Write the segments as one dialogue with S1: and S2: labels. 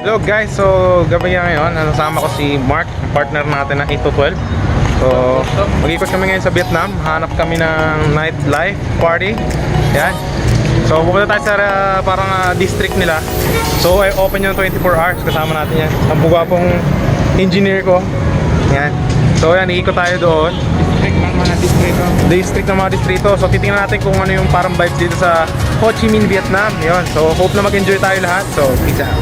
S1: Hello guys, so gabi ngayon, nasama ko si Mark, partner natin na 8 to 12. So mag-ikot kami ngayon sa Vietnam, hanap kami ng nightlife party. Yan. So pupunta tayo sa parang district nila. So open yung 24 hours, kasama natin yan. Ang bugapong engineer ko. Yan. So yan, iikot tayo doon. District ng mga distrito. So titingnan natin kung ano yung parang vibes dito sa Ho Chi Minh, Vietnam. Yun. So hope na mag-enjoy tayo lahat. So peace out.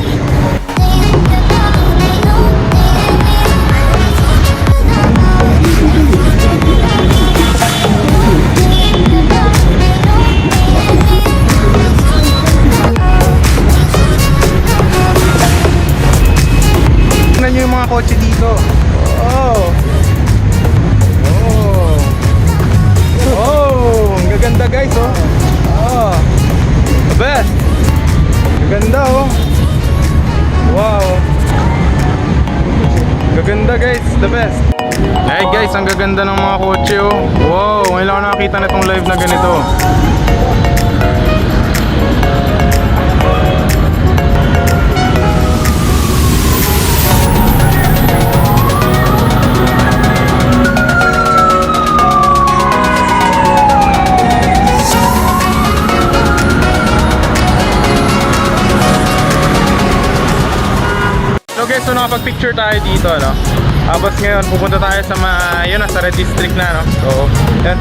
S1: Tingnan nyo yung mga kotse dito. Oh! Oh, ang gaganda guys, oh. Oh. The best. Gaganda, oh. Wow. Gaganda guys, the best. Hey guys, ang gaganda ng mga kotse, oh. Wow, ngayon lang ako nakakita na itong live na ganito. So nakapag-picture tayo dito, no? Tapos ngayon pupunta tayo sa yun na, sa Red District na, no? So yan,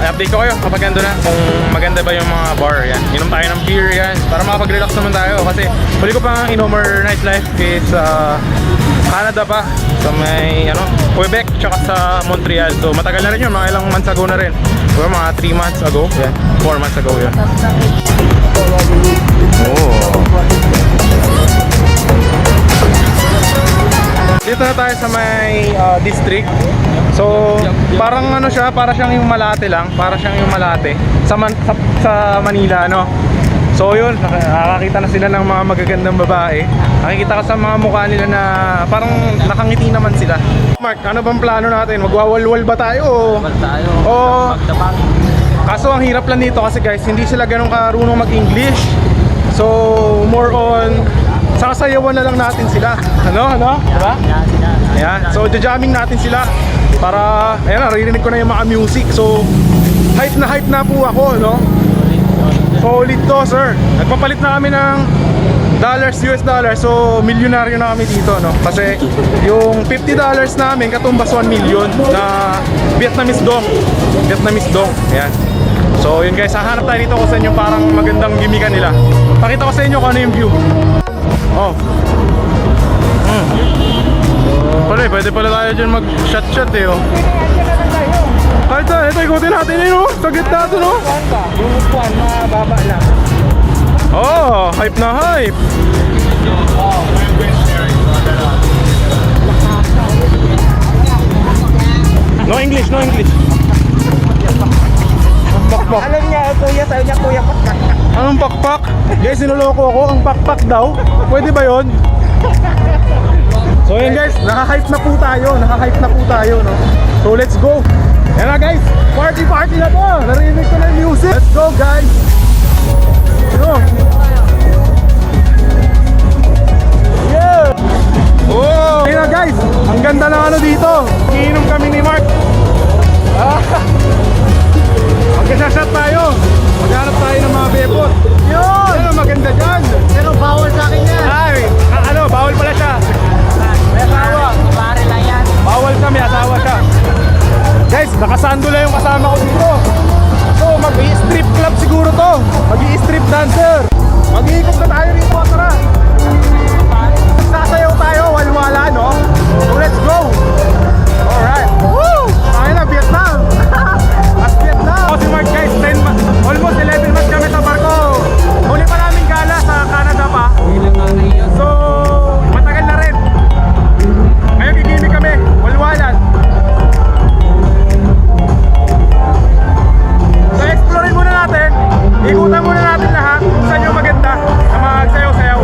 S1: i-update ko kayo kapag ando na kung maganda ba yung mga bar. Yan, inom tayo ng beer, yan, para makapag-relax naman tayo. Kasi huli ko pang inom or nightlife is Canada pa, sa may Quebec tsaka sa Montreal. So matagal na rin yun, mga ilang months ago na rin, or mga 3 months ago, yan, 4 months ago yun. Oh, dito na tayo sa may district. So parang siya, para siyang yung Malate lang, para siyang yung Malate sa Manila, no? So yun, nakakita na sila ng mga magagandang babae. Nakikita ka sa mga mukha nila na parang nakangiti naman sila. Mark, ano bang plano natin? Magwawalwal ba tayo o kaso ang hirap lang dito kasi guys, hindi sila ganun karunong mag-English. So more on sasayawan na lang natin sila. Ano? Diba? Ayan. So, jamming natin sila para, ayan, naririnig ko na yung mga music. So, hype na po ako, no? Solid to, sir. Nagpapalit na kami ng dollars, US dollars. So, milyonaryo na kami dito, no? Kasi, yung $50 namin, katumbas 1 million na Vietnamese dong. Ayan. So, yun guys, hahanap tayo dito kung saan yung parang magandang gimikan nila. Pakita ko sa inyo kung ano yung view. Oh. Pwede pala tayo dyan mag-shot eh, oh. Kahit ito, ikutin natin yun, oh. Sa gitna ito, no?
S2: Bumukuan, mababa lang.
S1: Oh, hype na hype. No English. Pakpak.
S2: Alam niya, kuya, sabi niya, kuya, pakpak.
S1: Anong pakpak? Guys, sinuloko ako. Ang pakpak daw. Pwede ba yun? So yun guys, naka-hype na po tayo, no? So let's go. Yan na guys, party na to. Narinig ko na yung music. Let's go guys. Yeah. Oh, yan na guys. Ang ganda ng dito. Iinom kami ni Mark. Magkasashot tayo. Maghanap tayo ng mga bebot. Yun! Ano maganda dyan?
S2: Pero bawal sa akin yan.
S1: Ay, bawal pala siya.
S2: May asawa. Pare lang yan.
S1: Bawal siya, may asawa siya. Guys, nakasando lang yung kasama ko dito. So, mag-i-strip club siguro to. Mag-i-strip dancer. Mag-iikot na tayo dito, tara. Sasayaw tayo, walwala, no? So, let's go. Alright. Woo! Tayo na, Vietnam. As Vietnam. O, si Mark guys, almost 11 months kami sa barko. Huli pa namin gala sa Canada pa. So, matagal na rin. Ngayon gigimik kami, walwalan. So, explorein muna natin. Ikutan muna natin lahat kung saan yung maganda na magsayaw-sayaw.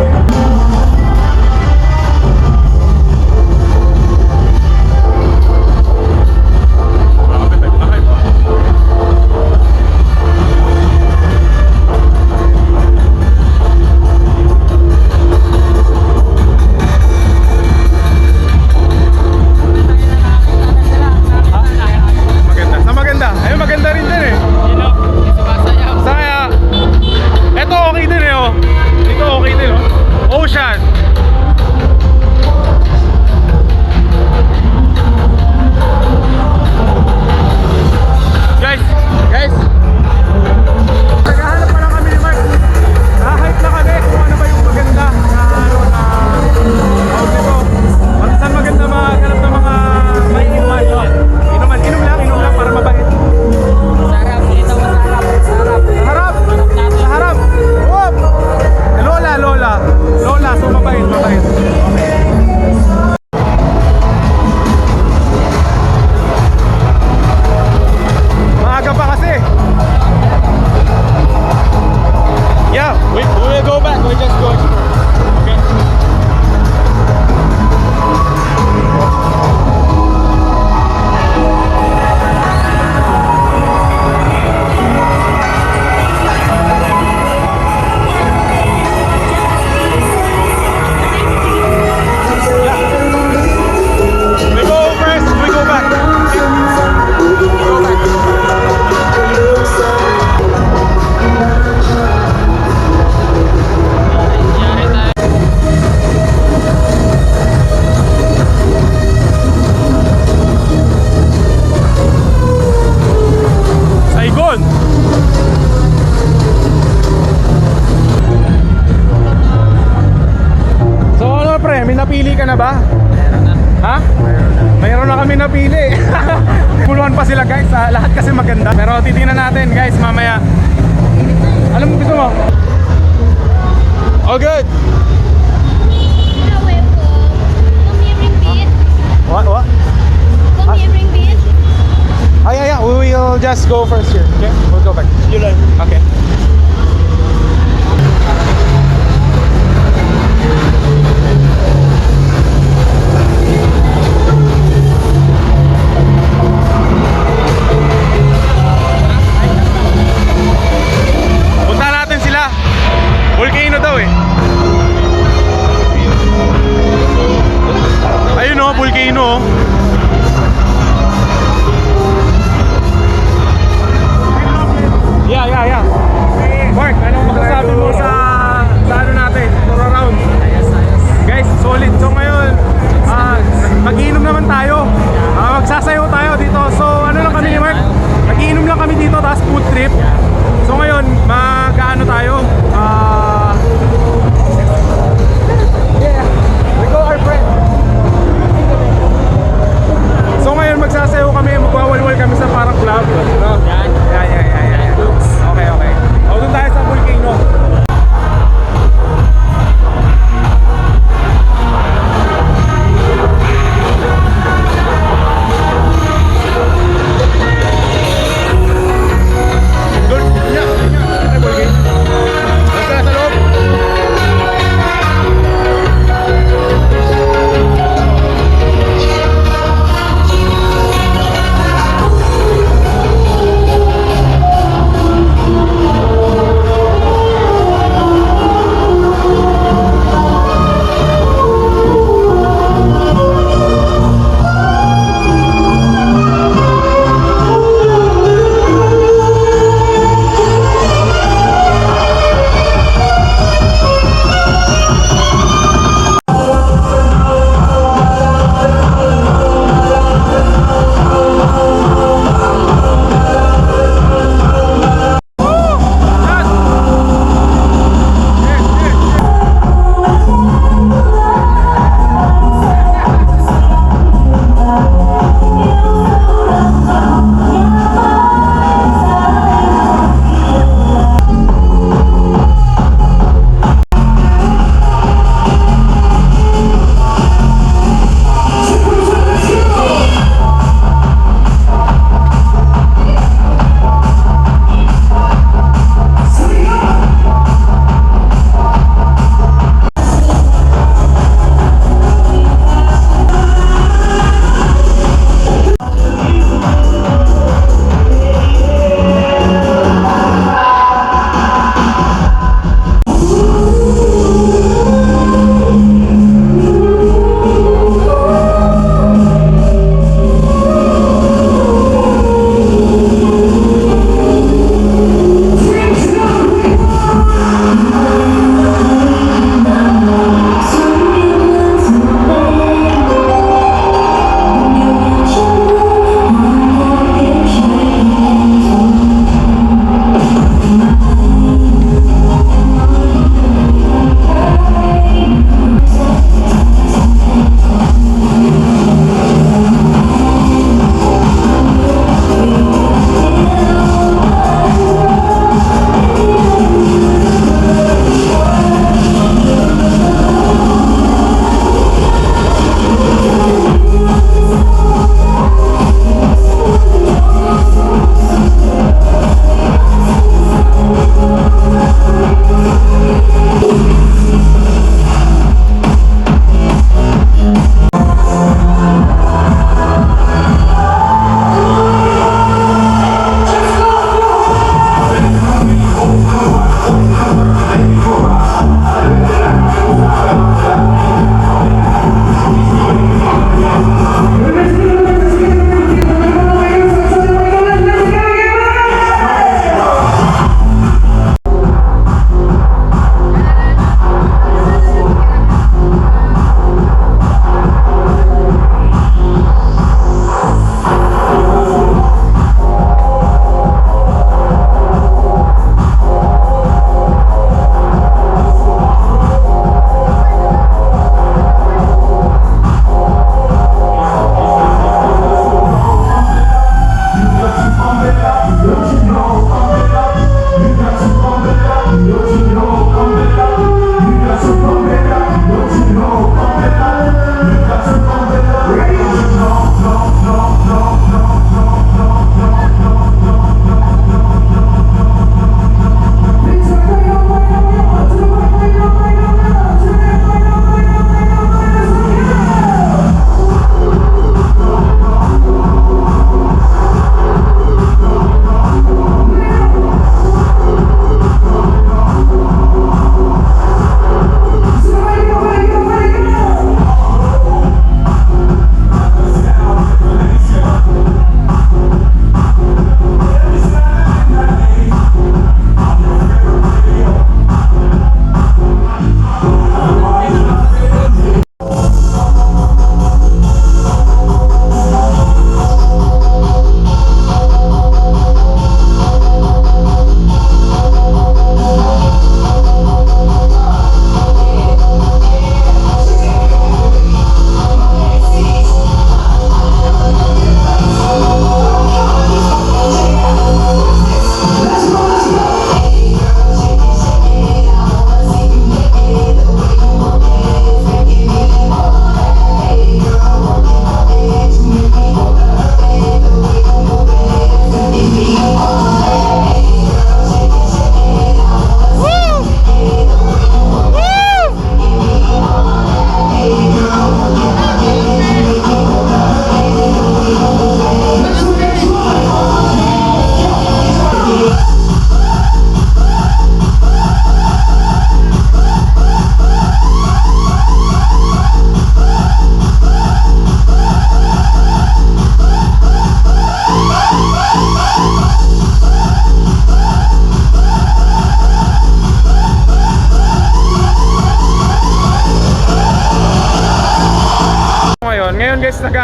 S1: sila guys, lahat kasi maganda. Pero titingnan natin guys mamaya. Alam mo gusto mo? Oh good. What? Yeah, we will just go first here. Okay, we'll go back.
S2: You lang.
S1: Okay. Punta natin sila. Volcano daw eh. Ayun oh, volcano oh. Yeah.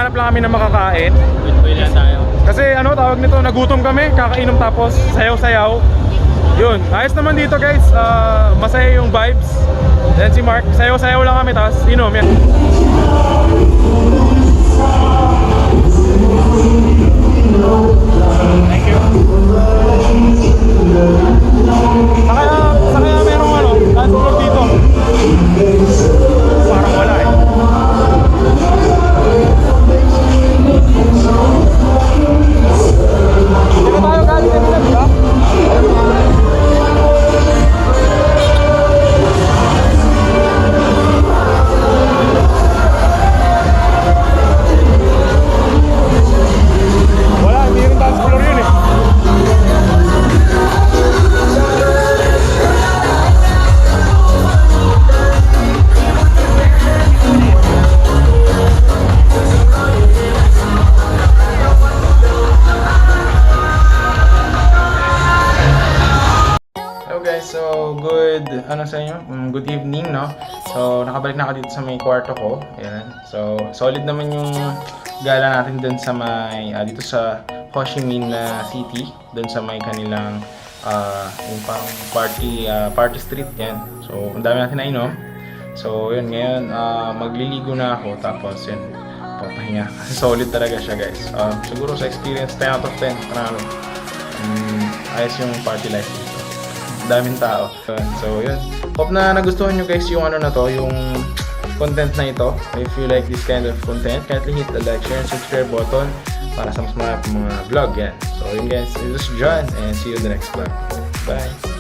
S1: naghahanap lang kami ng makakain.
S2: Wait lang tayo.
S1: Kasi ano tawag nito, nagutom kami, kakainom tapos sayaw-sayaw. Yun, ayos naman dito guys, masaya yung vibes. Then si Mark, sayaw-sayaw lang kami tapos inom yan. Thank you. Sa kaya merong ano, dance dito. Parang wala eh. Dito tayo galing kanina, di ba? Wala, hindi rin dance floor yun eh. Hello guys, so good ano sa inyo? Good evening, no? So nakabalik na ako dito sa may kwarto ko. Ayan. So solid naman yung gala natin dun sa may dito sa Ho Chi Minh City, dun sa may kanilang yung parang party street yan. So ang dami natin na inom. So yun, ngayon magliligo na ako tapos yun papahinga kasi solid talaga siya guys. Siguro sa experience 10 out of 10 panalo. Ayos yung party life dito. Daming tao. So yun. Hope na nagustuhan nyo guys yung ano na to, yung content na ito. If you like this kind of content, kindly hit the like, share, and subscribe button para sa mas marami mga vlog yan. So yun guys, this is John and see you in the next vlog. Bye!